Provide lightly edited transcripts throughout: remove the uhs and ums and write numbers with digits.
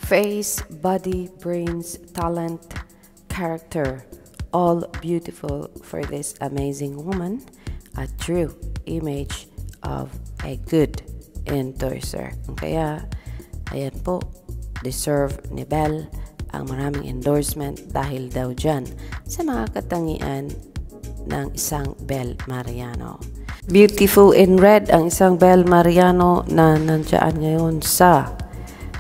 Face, body, brains, talent, character, all beautiful for this amazing woman, a true image of a good endorser. Kaya, ayan po, deserve ni Belle ang maraming endorsement dahil daw dyan sa mga katangian ng isang Belle Mariano. Beautiful in red ang isang Belle Mariano na nandiyan ngayon sa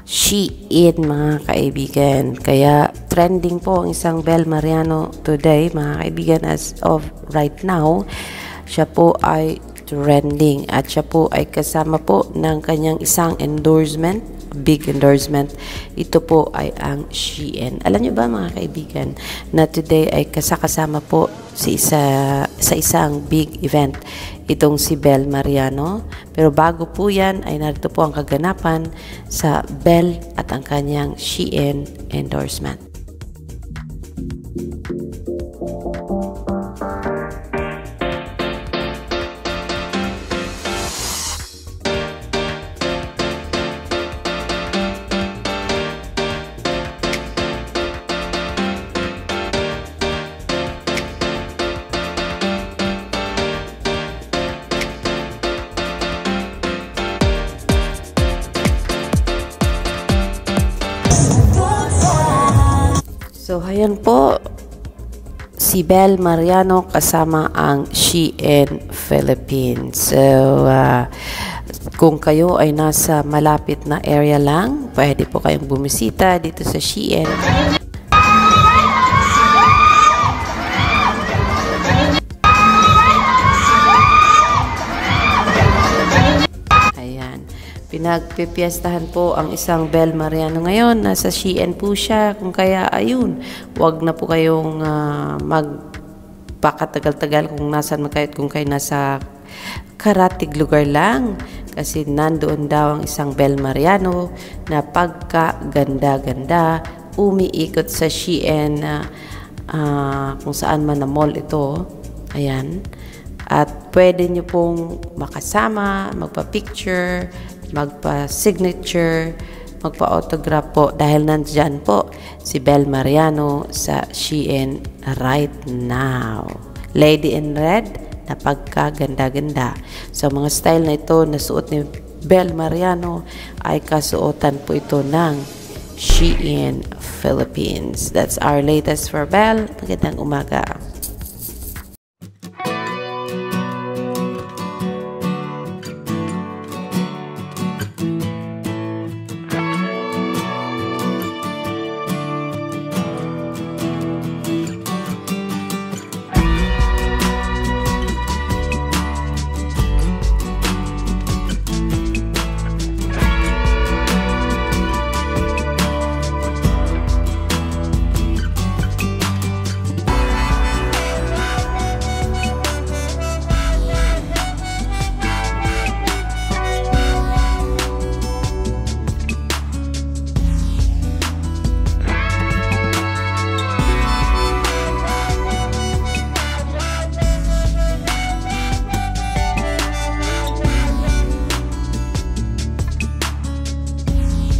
Shein, mga kaibigan. Kaya trending po ang isang Belle Mariano today, mga kaibigan. As of right now, siya po ay trending at siya po ay kasama po ng kanyang isang endorsement, big endorsement. Ito po ay ang Shein. Alam niyo ba, mga kaibigan, na today ay kasama po sa isang big event itong si Belle Mariano. Pero bago po yan ay narito po ang kaganapan sa Belle at ang kanyang Shein endorsement. So, ayan po, si Belle Mariano kasama ang Shein Philippines. So, kung kayo ay nasa malapit na area lang, pwede po kayong bumisita dito sa Shein. Pinagpipiestahan po ang isang Belle Mariano ngayon. Nasa Shein po siya. Kung kaya, ayun, wag na po kayong magpakatagal-tagal kung nasan kayo, kung kayo nasa karatig lugar lang. Kasi nandoon daw ang isang Belle Mariano na pagkaganda-ganda, umiikot sa Shein kung saan man na mall ito. Ayan. At pwede nyo pong makasama, magpa-picture, magpa-signature, magpa-autograph po dahil nandyan po si Belle Mariano sa Shein right now. Lady in red na pagkaganda-ganda. So, mga style na ito na suot ni Belle Mariano ay kasuotan po ito ng Shein Philippines. That's our latest for Belle. Magandang umaga.